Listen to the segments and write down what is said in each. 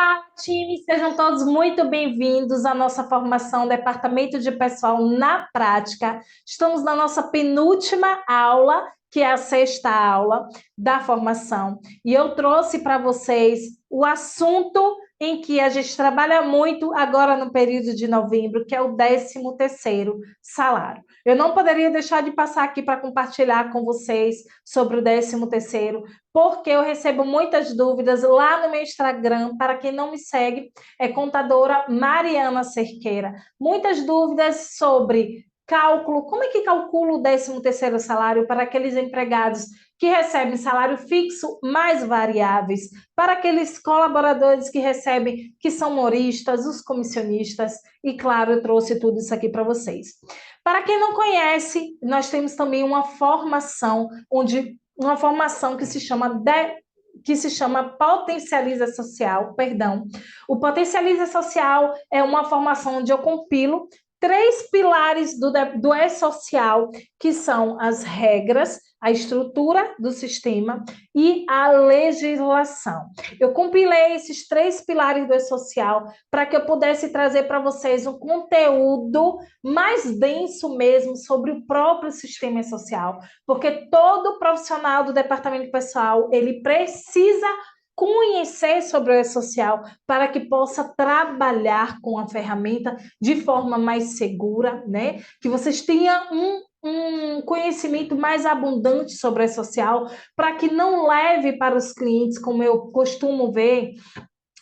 Olá, time, sejam todos muito bem-vindos à nossa formação Departamento de Pessoal na Prática. Estamos na nossa penúltima aula, que é a sexta aula da formação, e eu trouxe para vocês o assunto em que a gente trabalha muito agora no período de novembro, que é o 13º salário. Eu não poderia deixar de passar aqui para compartilhar com vocês sobre o 13º, porque eu recebo muitas dúvidas lá no meu Instagram. Para quem não me segue, é contadora Mariana Cerqueira. Muitas dúvidas sobre cálculo, como é que calcula o 13º salário para aqueles empregados que recebem salário fixo mais variáveis, para aqueles colaboradores que recebem, que são moristas, os comissionistas, e claro, eu trouxe tudo isso aqui para vocês. Para quem não conhece, nós temos também uma formação que se chama Potencializa Social, perdão. O Potencializa Social é uma formação onde eu compilo 3 pilares do E-Social, que são as regras, a estrutura do sistema e a legislação. Eu compilei esses 3 pilares do E-Social para que eu pudesse trazer para vocês um conteúdo mais denso mesmo sobre o próprio sistema social, porque todo profissional do departamento pessoal, ele precisa conhecer sobre o E-Social para que possa trabalhar com a ferramenta de forma mais segura, né? Que vocês tenham um conhecimento mais abundante sobre o E-Social, para que não leve para os clientes, como eu costumo ver,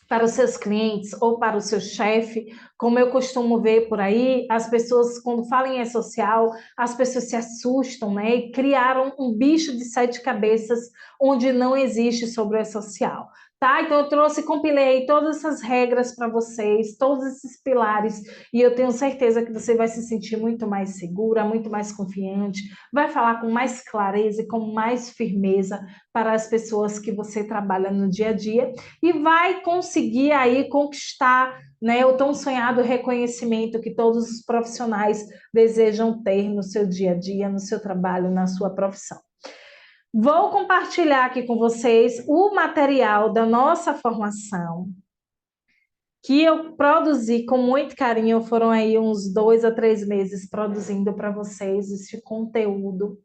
para os seus clientes ou para o seu chefe, como eu costumo ver por aí, as pessoas, quando falam em E-Social, as pessoas se assustam, né? E criaram um bicho de 7 cabeças onde não existe sobre o E-Social. Tá? Então, eu trouxe, compilei todas essas regras para vocês, todos esses pilares, e eu tenho certeza que você vai se sentir muito mais segura, muito mais confiante, vai falar com mais clareza e com mais firmeza para as pessoas que você trabalha no dia a dia, e vai conseguir aí conquistar, né, o tão sonhado reconhecimento que todos os profissionais desejam ter no seu dia a dia, no seu trabalho, na sua profissão. Vou compartilhar aqui com vocês o material da nossa formação, que eu produzi com muito carinho. Foram aí uns 2 a 3 meses produzindo para vocês esse conteúdo.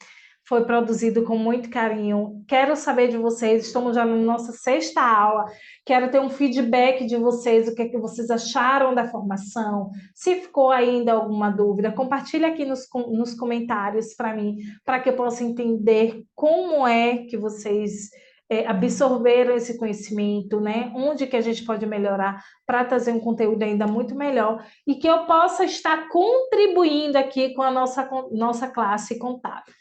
Foi produzido com muito carinho. Quero saber de vocês, estamos já na nossa sexta aula. Quero ter um feedback de vocês, o que é que vocês acharam da formação. Se ficou ainda alguma dúvida, compartilhe aqui nos comentários para mim, para que eu possa entender como é que vocês absorveram esse conhecimento, né? Onde que a gente pode melhorar para trazer um conteúdo ainda muito melhor e que eu possa estar contribuindo aqui com a nossa classe contábil.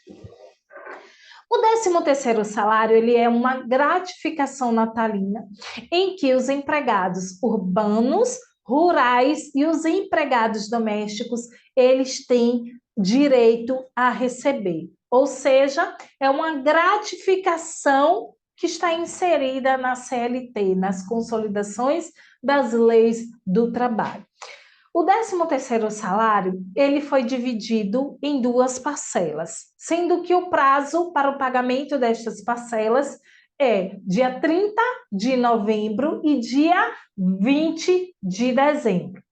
O 13º salário, ele é uma gratificação natalina em que os empregados urbanos, rurais e os empregados domésticos, eles têm direito a receber. Ou seja, é uma gratificação que está inserida na CLT, nas consolidações das leis do trabalho. O 13º salário, ele foi dividido em 2 parcelas, sendo que o prazo para o pagamento destas parcelas é dia 30 de novembro e dia 20 de dezembro.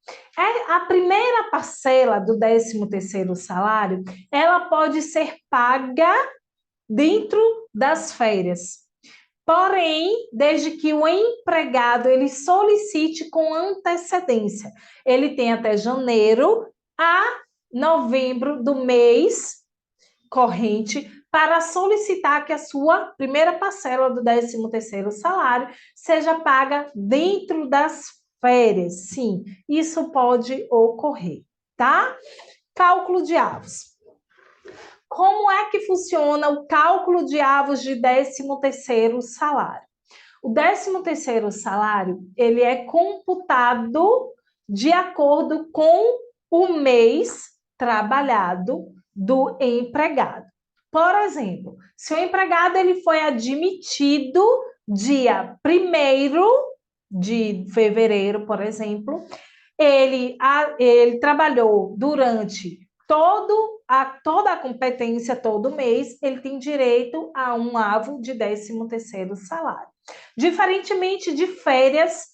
A primeira parcela do 13º salário, ela pode ser paga dentro das férias. Porém, desde que o empregado ele solicite com antecedência, ele tem até janeiro a novembro do mês corrente para solicitar que a sua primeira parcela do 13º salário seja paga dentro das férias. Sim, isso pode ocorrer, tá? Cálculo de avos. Como é que funciona o cálculo de avos de 13º salário? O 13º salário, ele é computado de acordo com o mês trabalhado do empregado. Por exemplo, se o empregado ele foi admitido dia 1º de fevereiro, por exemplo, ele trabalhou durante toda a competência, todo mês, ele tem direito a um avo de 13º salário. Diferentemente de férias,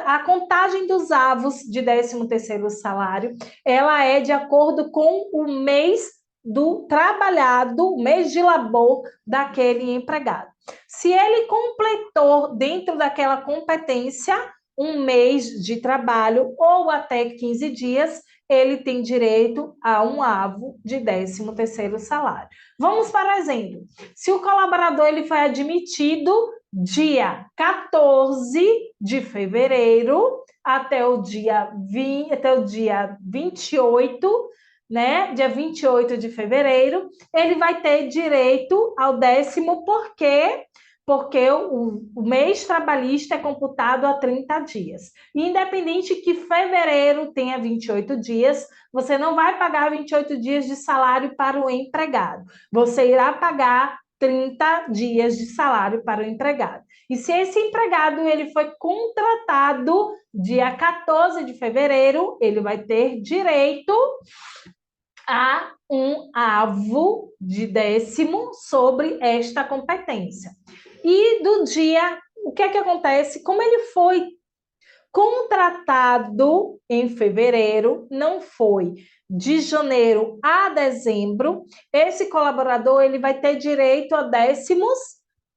A contagem dos avos de 13º salário, ela é de acordo com o mês do trabalhado, o mês de labor daquele empregado. Se ele completou dentro daquela competência um mês de trabalho ou até 15 dias, ele tem direito a um avo de 13º salário. Vamos para o exemplo. Se o colaborador ele foi admitido dia 14 de fevereiro até o dia 28, né? Dia 28 de fevereiro, ele vai ter direito ao 10º, porque o mês trabalhista é computado a 30 dias. Independente que fevereiro tenha 28 dias, você não vai pagar 28 dias de salário para o empregado. Você irá pagar 30 dias de salário para o empregado. E se esse empregado ele foi contratado dia 14 de fevereiro, ele vai ter direito a um avo de 10º sobre esta competência. E do dia, o que é que acontece? Como ele foi contratado em fevereiro, não foi de janeiro a dezembro, esse colaborador ele vai ter direito a 10º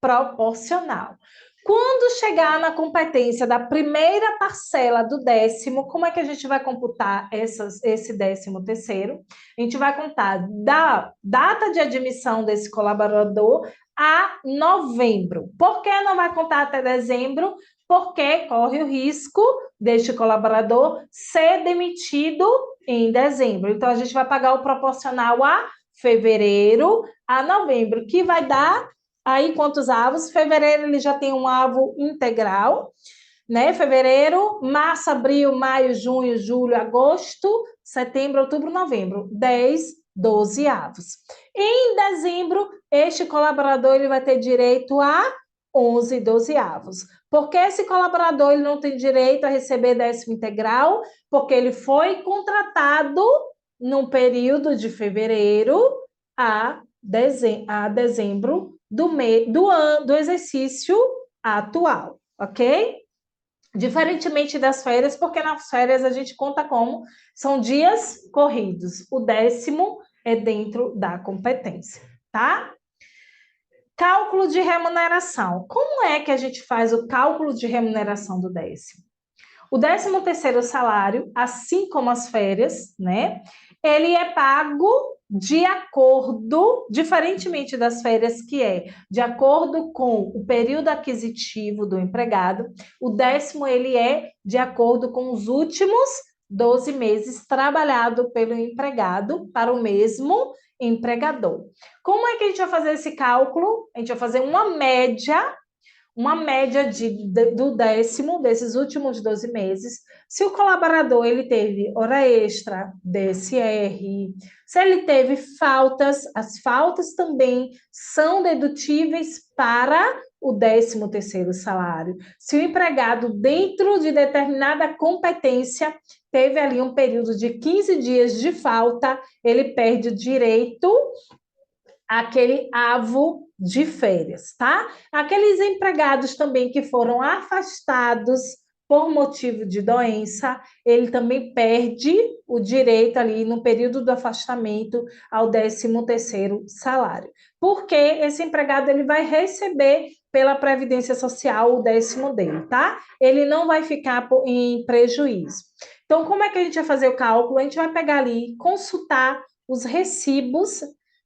proporcional. Quando chegar na competência da primeira parcela do 10º, como é que a gente vai computar esse 13º? A gente vai contar da data de admissão desse colaborador a novembro. Por que não vai contar até dezembro? Porque corre o risco deste colaborador ser demitido em dezembro. Então, a gente vai pagar o proporcional a fevereiro a novembro, que vai dar aí quantos avos? Fevereiro ele já tem um avo integral, né? Fevereiro, março, abril, maio, junho, julho, agosto, setembro, outubro, novembro. 10, 12 avos. Em dezembro, este colaborador ele vai ter direito a 11, 12 avos. Por que esse colaborador ele não tem direito a receber 10º integral? Porque ele foi contratado no período de fevereiro a dezembro do exercício atual, ok? Diferentemente das férias, porque nas férias a gente conta como são dias corridos. O 10º é dentro da competência, tá? Cálculo de remuneração. Como é que a gente faz o cálculo de remuneração do 10º? O 13º salário, assim como as férias, né? Ele é pago de acordo, diferentemente das férias, que é de acordo com o período aquisitivo do empregado, o 10º ele é de acordo com os últimos 12 meses trabalhado pelo empregado para o mesmo empregador. Como é que a gente vai fazer esse cálculo? A gente vai fazer uma média do 10º desses últimos 12 meses. Se o colaborador ele teve hora extra, DSR, se ele teve faltas, as faltas também são dedutíveis para o 13º salário. Se o empregado, dentro de determinada competência, teve ali um período de 15 dias de falta, ele perde o direito àquele avo de férias, tá? Aqueles empregados também que foram afastados por motivo de doença, ele também perde o direito ali no período do afastamento ao 13º salário. Porque esse empregado ele vai receber pela Previdência Social o 10º dele, tá? Ele não vai ficar em prejuízo. Então, como é que a gente vai fazer o cálculo? A gente vai pegar ali, consultar os recibos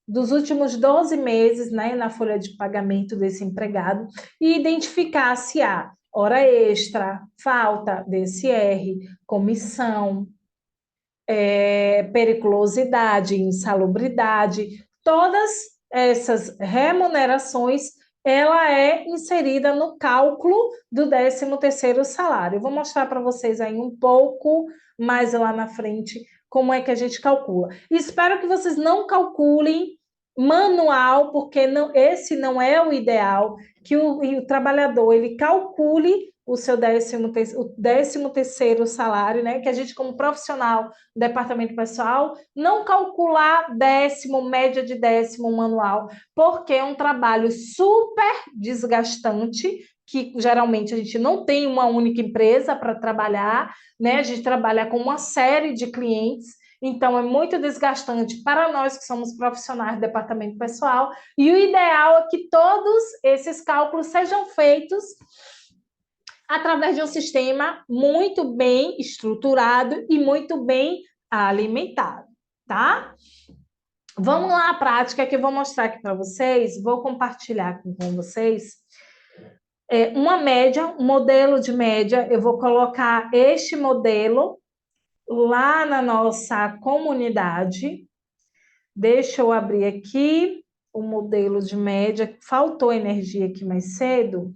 dos últimos 12 meses, né, na folha de pagamento desse empregado e identificar se há hora extra, falta DSR, comissão, periculosidade, insalubridade, todas essas remunerações, ela é inserida no cálculo do 13º salário. Eu vou mostrar para vocês aí um pouco mais lá na frente como é que a gente calcula. Espero que vocês não calculem manual, porque esse não é o ideal, que o trabalhador ele calcule o seu 13º salário, né? Que a gente, como profissional do departamento pessoal, não calcular 10º, média de 10º manual, porque é um trabalho super desgastante que geralmente a gente não tem uma única empresa para trabalhar, né? A gente trabalha com uma série de clientes, então é muito desgastante para nós que somos profissionais do departamento pessoal, e o ideal é que todos esses cálculos sejam feitos através de um sistema muito bem estruturado e muito bem alimentado, tá? Vamos lá à prática que eu vou mostrar aqui para vocês, vou compartilhar com vocês uma média, um modelo de média. Eu vou colocar este modelo lá na nossa comunidade. Deixa eu abrir aqui o modelo de média. Faltou energia aqui mais cedo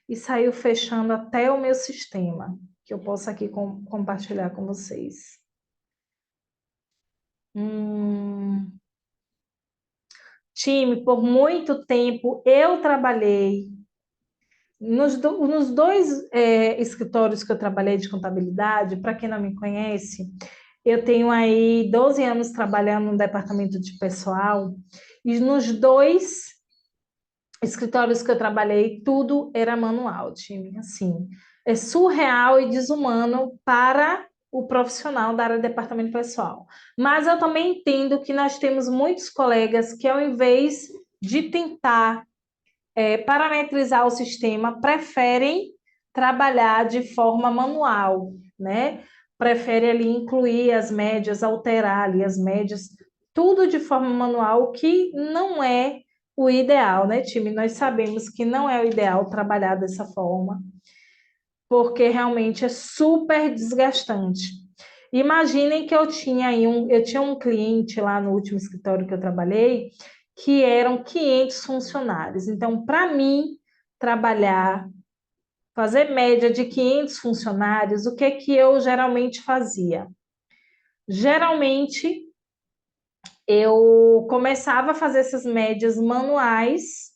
e saiu fechando até o meu sistema, que eu posso aqui compartilhar com vocês. Time, por muito tempo eu trabalhei nos dois escritórios que eu trabalhei de contabilidade. Para quem não me conhece, eu tenho aí 12 anos trabalhando no departamento de pessoal, e nos dois escritórios que eu trabalhei, tudo era manual, time. Assim, é surreal e desumano para o profissional da área de departamento pessoal. Mas eu também entendo que nós temos muitos colegas que, ao invés de tentar parametrizar o sistema, preferem trabalhar de forma manual, né? Prefere ali incluir as médias, alterar ali as médias, tudo de forma manual, o que não é o ideal, né, time? Nós sabemos que não é o ideal trabalhar dessa forma, porque realmente é super desgastante. Imaginem que eu tinha um cliente lá no último escritório que eu trabalhei, que eram 500 funcionários. Então, para mim, trabalhar, fazer média de 500 funcionários, o que que eu geralmente fazia? Geralmente, eu começava a fazer essas médias manuais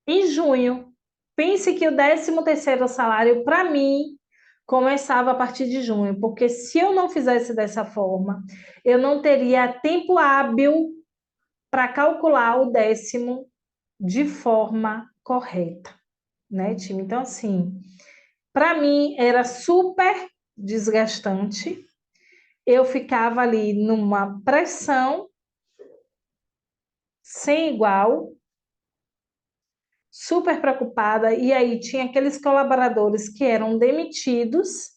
em junho. Pense que o 13º salário, para mim, começava a partir de junho, porque se eu não fizesse dessa forma, eu não teria tempo hábil para calcular o 10º de forma correta, né, time? Então, assim, para mim era super desgastante. Eu ficava ali numa pressão sem igual, super preocupada, e aí tinha aqueles colaboradores que eram demitidos,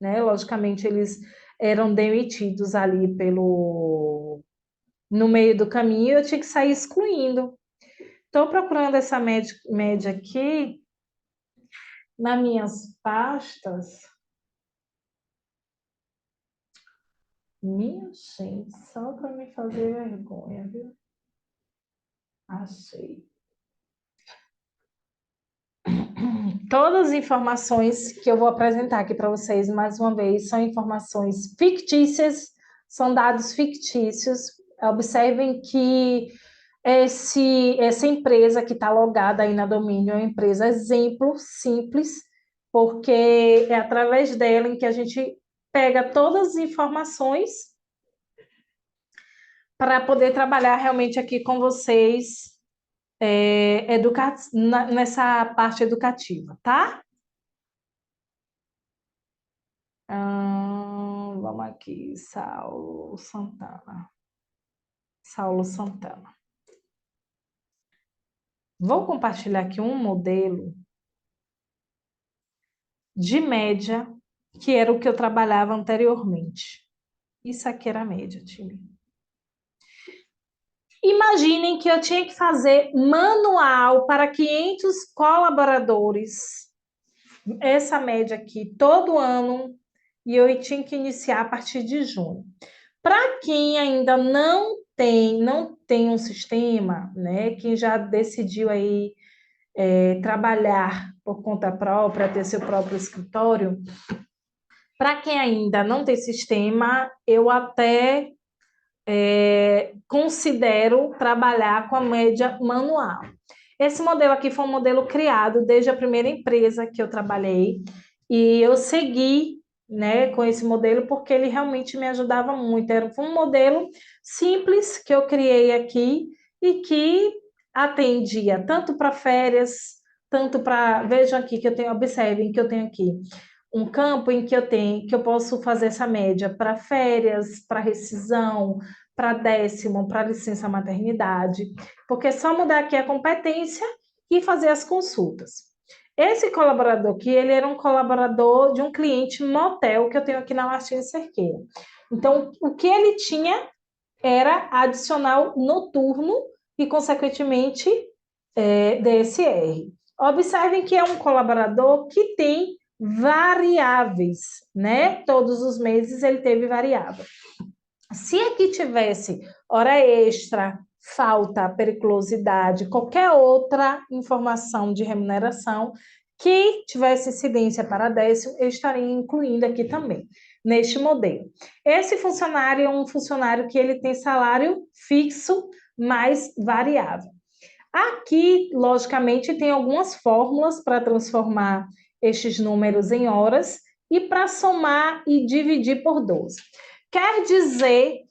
né? Logicamente, eles eram demitidos ali no meio do caminho, eu tinha que sair excluindo. Estou procurando essa média aqui nas minhas pastas. Minha gente, só para me fazer vergonha, viu? Achei. Todas as informações que eu vou apresentar aqui para vocês, mais uma vez, são informações fictícias, são dados fictícios. Observem que essa empresa que está logada aí na Domínio é uma empresa exemplo, simples, porque é através dela em que a gente pega todas as informações para poder trabalhar realmente aqui com vocês nessa parte educativa, tá? Vamos aqui, Saulo Santana. Saulo Santana. Vou compartilhar aqui um modelo de média, que era o que eu trabalhava anteriormente. Isso aqui era a média, time. Imaginem que eu tinha que fazer manual para 500 colaboradores, essa média aqui, todo ano, e eu tinha que iniciar a partir de junho. Para quem ainda não tem um sistema, né? Quem já decidiu aí trabalhar por conta própria, ter seu próprio escritório, para quem ainda não tem sistema, eu até considero trabalhar com a média manual. Esse modelo aqui foi um modelo criado desde a primeira empresa que eu trabalhei, e eu segui, né, com esse modelo porque ele realmente me ajudava muito. Foi um modelo simples que eu criei aqui e que atendia tanto para férias tanto para... Vejam aqui que eu tenho, observem que eu tenho aqui um campo em que eu posso fazer essa média para férias, para rescisão, para décimo, para licença maternidade, porque é só mudar aqui a competência e fazer as consultas. Esse colaborador aqui, ele era um colaborador de um cliente motel que eu tenho aqui na Martins Cerqueira. Então, o que ele tinha era adicional noturno e, consequentemente, DSR. Observem que é um colaborador que tem variáveis, né? Todos os meses ele teve variável. Se aqui tivesse hora extra, falta, periculosidade, qualquer outra informação de remuneração que tivesse incidência para décimo, eu estaria incluindo aqui também, neste modelo. Esse funcionário é um funcionário que ele tem salário fixo mais variável. Aqui, logicamente, tem algumas fórmulas para transformar estes números em horas e para somar e dividir por 12. Quer dizer,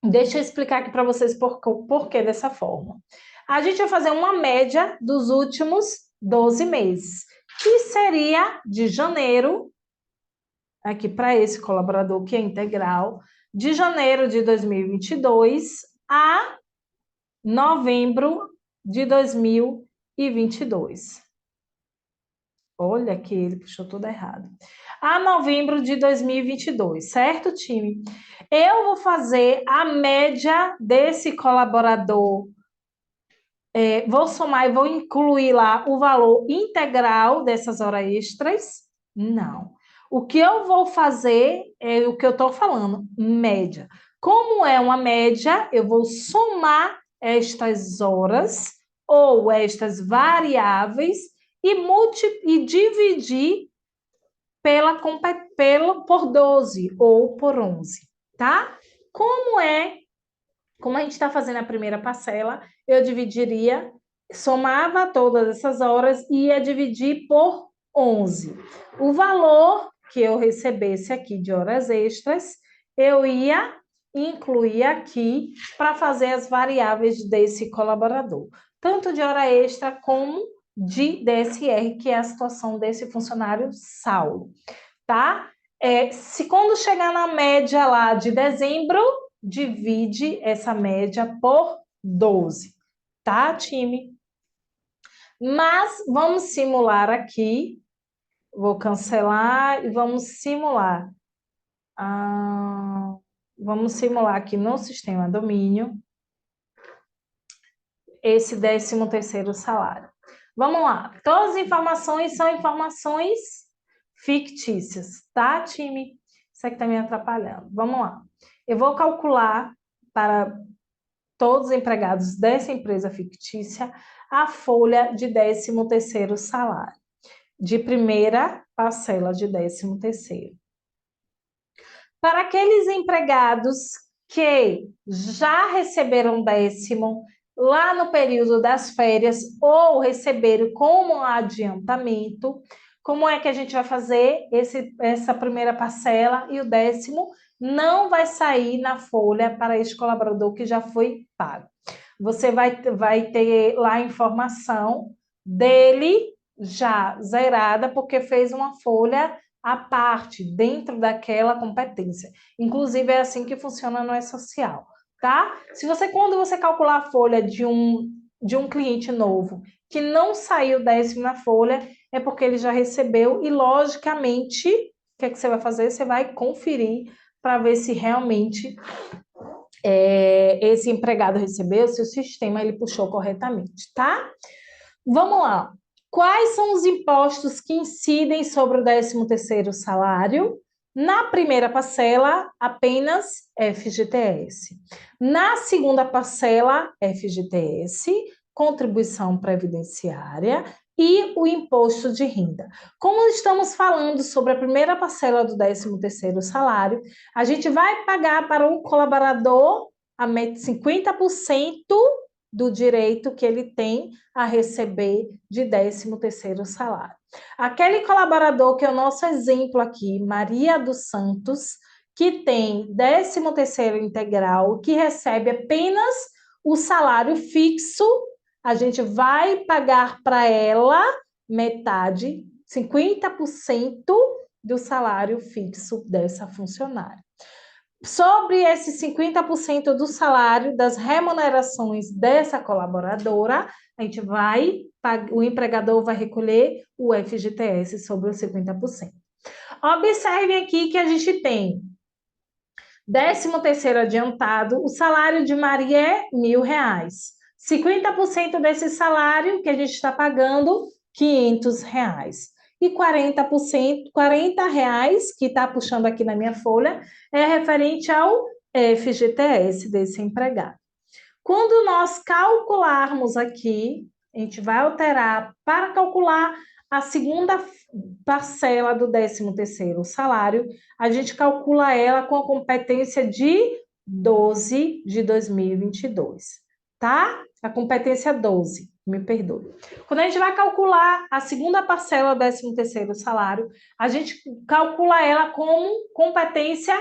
deixa eu explicar aqui para vocês por que dessa forma. A gente vai fazer uma média dos últimos 12 meses, que seria de janeiro, aqui para esse colaborador que é integral, de janeiro de 2022 a novembro de 2022. Olha que ele puxou tudo errado. A novembro de 2022, certo, time? Eu vou fazer a média desse colaborador, vou somar e vou incluir lá o valor integral dessas horas extras? Não. O que eu vou fazer é o que eu estou falando, média. Como é uma média, eu vou somar estas horas ou estas variáveis e dividir por 12 ou por 11, tá? Como a gente está fazendo a primeira parcela, eu dividiria, somava todas essas horas e ia dividir por 11. O valor que eu recebesse aqui de horas extras, eu ia incluir aqui para fazer as variáveis desse colaborador, tanto de hora extra como de DSR, que é a situação desse funcionário Saulo, tá? Se quando chegar na média lá de dezembro, divide essa média por 12, tá, time? Mas vamos simular aqui, vou cancelar e vamos simular. Vamos simular aqui no sistema domínio esse 13º salário. Vamos lá, todas as informações são informações fictícias, tá, time? Isso aqui tá me atrapalhando. Vamos lá. Eu vou calcular para todos os empregados dessa empresa fictícia a folha de 13º salário, de primeira parcela de 13º. Para aqueles empregados que já receberam décimo lá no período das férias ou receberam como adiantamento, como é que a gente vai fazer essa primeira parcela e o décimo não vai sair na folha para este colaborador que já foi pago. Você vai ter lá a informação dele já zerada, porque fez uma folha à parte, dentro daquela competência. Inclusive, é assim que funciona no E-Social, tá? Quando você calcular a folha de um cliente novo que não saiu décimo na folha, é porque ele já recebeu e, logicamente, o que é que você vai fazer? Você vai conferir para ver se realmente esse empregado recebeu, se o sistema ele puxou corretamente, tá? Vamos lá. Quais são os impostos que incidem sobre o 13º salário? Na primeira parcela, apenas FGTS. Na segunda parcela, FGTS, contribuição previdenciária e o imposto de renda. Como estamos falando sobre a primeira parcela do 13º salário, a gente vai pagar para um colaborador a 50% do direito que ele tem a receber de 13º salário. Aquele colaborador que é o nosso exemplo aqui, Maria dos Santos, que tem 13º integral, que recebe apenas o salário fixo, a gente vai pagar para ela metade, 50% do salário fixo dessa funcionária. Sobre esses 50% do salário, das remunerações dessa colaboradora, o empregador vai recolher o FGTS sobre os 50%. Observe aqui que a gente tem 13º adiantado, o salário de Maria é R$ 1.000. 50% desse salário que a gente está pagando, R$ 500. E 40%, R$ 40 que está puxando aqui na minha folha, é referente ao FGTS desse empregado. Quando nós calcularmos aqui, a gente vai alterar para calcular a segunda parcela do 13º salário, a gente calcula ela com a competência de 12 de 2022, tá? A competência 12, me perdoe. Quando a gente vai calcular a segunda parcela do 13º salário, a gente calcula ela como competência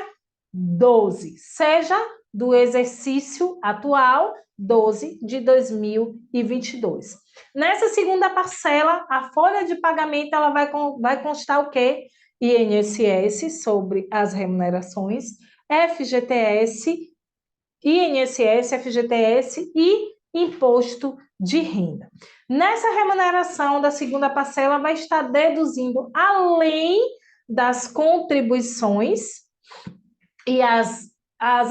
12, seja do exercício atual, 12 de 2022. Nessa segunda parcela, a folha de pagamento ela vai constar o quê? INSS sobre as remunerações, FGTS, INSS, FGTS e imposto de renda. Nessa remuneração da segunda parcela vai estar deduzindo, além das contribuições e as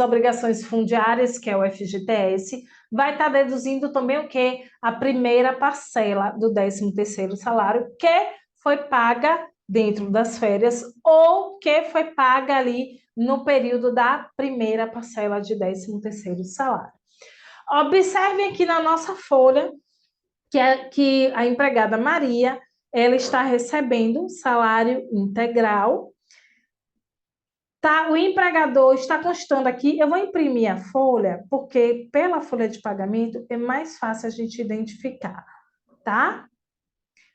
obrigações fundiárias, que é o FGTS, vai estar deduzindo também o quê? A primeira parcela do 13º salário, que foi paga dentro das férias ou que foi paga ali no período da primeira parcela de 13º salário. Observe aqui na nossa folha que a empregada Maria, ela está recebendo salário integral. Tá, o empregador está constando aqui, eu vou imprimir a folha, porque pela folha de pagamento é mais fácil a gente identificar, tá?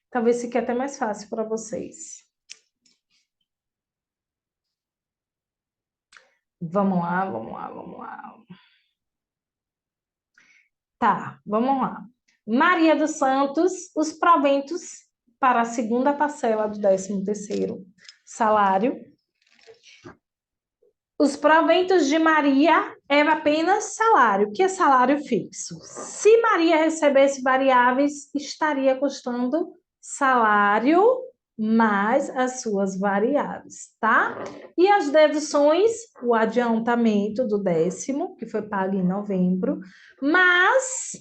Talvez fique até mais fácil para vocês. Vamos lá, vamos lá, vamos lá. Tá, vamos lá. Maria dos Santos, os proventos para a segunda parcela do 13º salário. Os proventos de Maria é apenas salário, que é salário fixo. Se Maria recebesse variáveis, estaria custando salário mais as suas variáveis, tá? E as deduções, o adiantamento do 10º, que foi pago em novembro, mas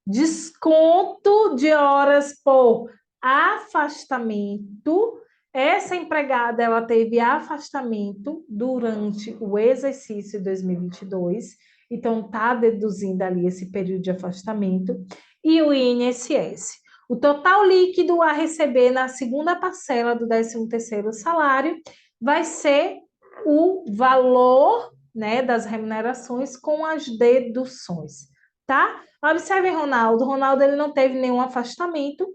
desconto de horas por afastamento. Essa empregada, ela teve afastamento durante o exercício 2022, então tá deduzindo ali esse período de afastamento, e o INSS. O total líquido a receber na segunda parcela do 13º salário vai ser o valor, né, das remunerações com as deduções, tá? Observe Ronaldo. Ronaldo ele não teve nenhum afastamento,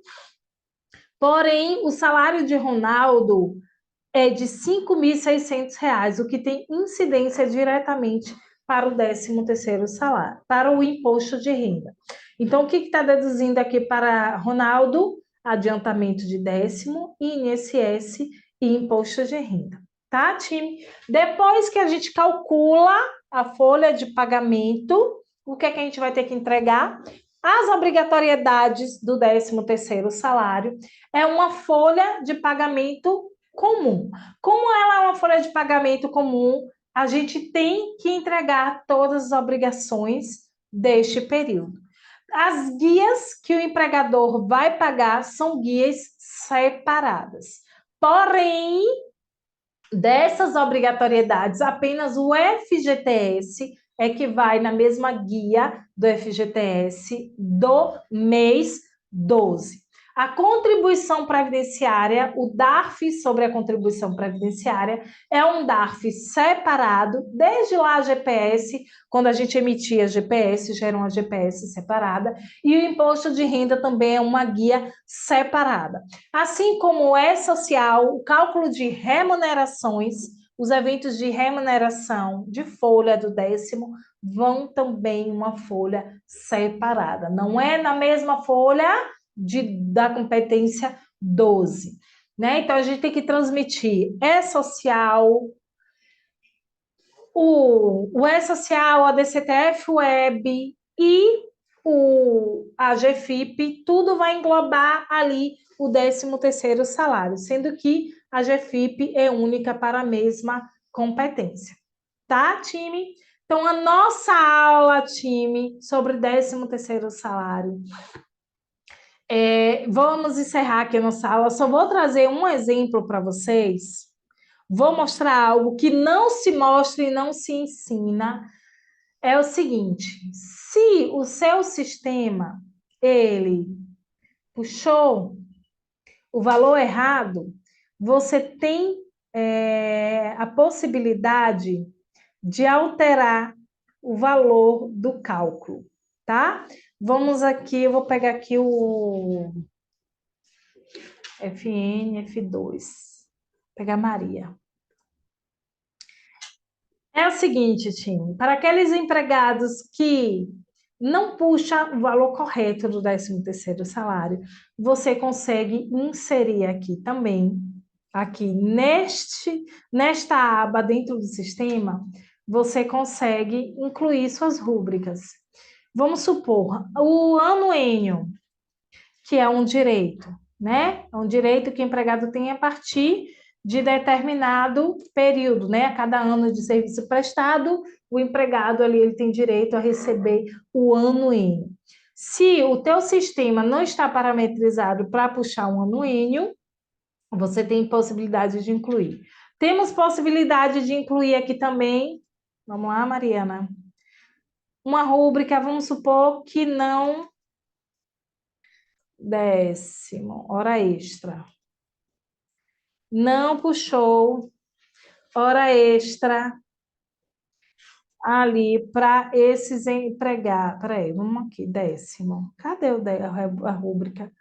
porém, o salário de Ronaldo é de R$ 5.600, o que tem incidência diretamente para o 13º salário, para o imposto de renda. Então, o que está deduzindo aqui para Ronaldo? Adiantamento de 10º, INSS e imposto de renda. Tá, time? Depois que a gente calcula a folha de pagamento, o que é que a gente vai ter que entregar? As obrigatoriedades do 13º salário é uma folha de pagamento comum. Como ela é uma folha de pagamento comum, a gente tem que entregar todas as obrigações deste período. As guias que o empregador vai pagar são guias separadas. Porém, dessas obrigatoriedades, apenas o FGTS é que vai na mesma guia do FGTS do mês 12. A contribuição previdenciária, o DARF sobre a contribuição previdenciária, é um DARF separado, desde lá a GPS, quando a gente emitia a GPS, já era uma GPS separada, e o imposto de renda também é uma guia separada. Assim como é social, o cálculo de remunerações, os eventos de remuneração de folha do 10º vão também uma folha separada. Não é na mesma folha da competência 12, né? Então, a gente tem que transmitir E-Social, o E-Social, a DCTF Web e a GFIP, tudo vai englobar ali o 13º salário, sendo que a GFIP é única para a mesma competência. Tá, time? Então, a nossa aula, time, sobre 13º salário. Vamos encerrar aqui a nossa aula. Só vou trazer um exemplo para vocês. Vou mostrar algo que não se mostra e não se ensina. É o seguinte: se o seu sistema ele puxou o valor errado, você tem a possibilidade de alterar o valor do cálculo, tá? Vamos aqui, eu vou pegar aqui o FN, F2. Vou pegar Maria. É o seguinte, time, para aqueles empregados que não puxa o valor correto do 13º salário, você consegue inserir aqui também, aqui nesta aba dentro do sistema, você consegue incluir suas rúbricas. Vamos supor, o anuênio, que é um direito, né? É um direito que o empregado tem a partir de determinado período, né? A cada ano de serviço prestado, o empregado ali ele tem direito a receber o anuênio. Se o teu sistema não está parametrizado para puxar um anuênio, você tem possibilidade de incluir. Temos possibilidade de incluir aqui também, vamos lá, Mariana, uma rúbrica, vamos supor que não 10º, hora extra. Não puxou hora extra ali para esses empregados. Peraí, vamos aqui, 10º. Cadê a rúbrica?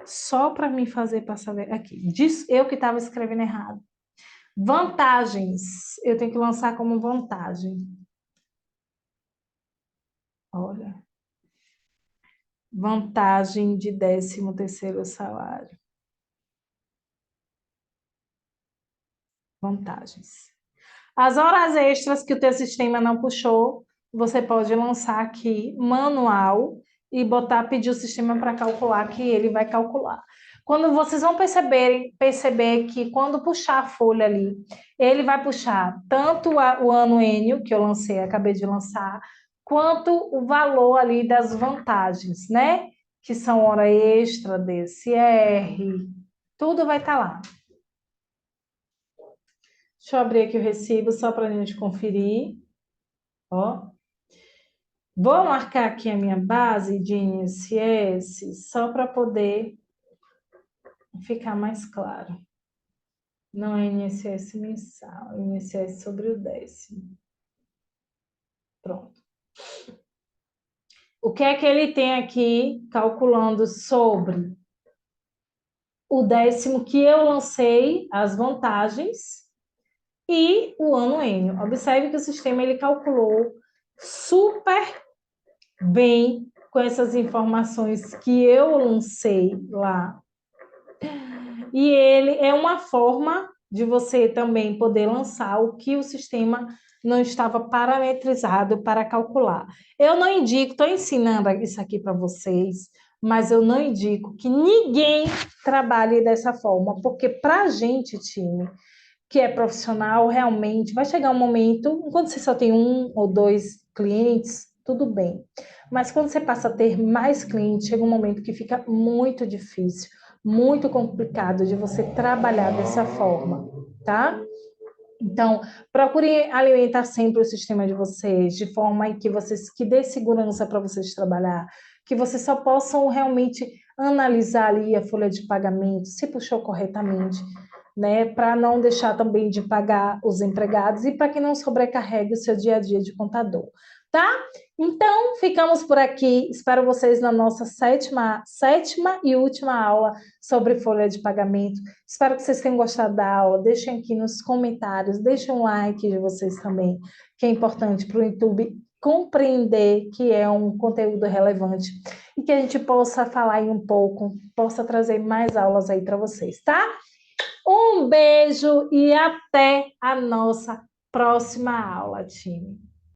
Só para me fazer passar aqui. Eu que estava escrevendo errado. Vantagens. Eu tenho que lançar como vantagem. Olha. Vantagem de 13º salário. Vantagens. As horas extras que o teu sistema não puxou, você pode lançar aqui manual e pedir o sistema para calcular, que ele vai calcular. Quando vocês vão perceber que quando puxar a folha ali, ele vai puxar tanto o ano N, que eu lancei, acabei de lançar, quanto o valor ali das vantagens, né? Que são hora extra, DSR, tudo vai estar lá. Deixa eu abrir aqui o recibo só para a gente conferir. Ó. Vou marcar aqui a minha base de INSS só para poder ficar mais claro. Não é INSS mensal, é INSS sobre o 10º. Pronto. O que é que ele tem aqui calculando sobre o 10º que eu lancei, as vantagens, e o ano N? Observe que o sistema ele calculou super bem com essas informações que eu lancei lá. E ele é uma forma de você também poder lançar o que o sistema não estava parametrizado para calcular. Eu não indico, estou ensinando isso aqui para vocês, mas eu não indico que ninguém trabalhe dessa forma, porque para a gente, time, que é profissional, realmente vai chegar um momento, quando você só tem 1 ou 2 clientes, tudo bem. Mas quando você passa a ter mais clientes, chega um momento que fica muito difícil, muito complicado de você trabalhar dessa forma, tá? Então, procure alimentar sempre o sistema de vocês, de forma que dê segurança para vocês trabalhar, que vocês só possam realmente analisar ali a folha de pagamento, se puxou corretamente, né, para não deixar também de pagar os empregados e para que não sobrecarregue o seu dia a dia de contador, tá? Então, ficamos por aqui. Espero vocês na nossa sétima e última aula sobre folha de pagamento. Espero que vocês tenham gostado da aula. Deixem aqui nos comentários, deixem um like de vocês também, que é importante para o YouTube compreender que é um conteúdo relevante e que a gente possa falar aí um pouco, possa trazer mais aulas aí para vocês, tá? Um beijo e até a nossa próxima aula, time.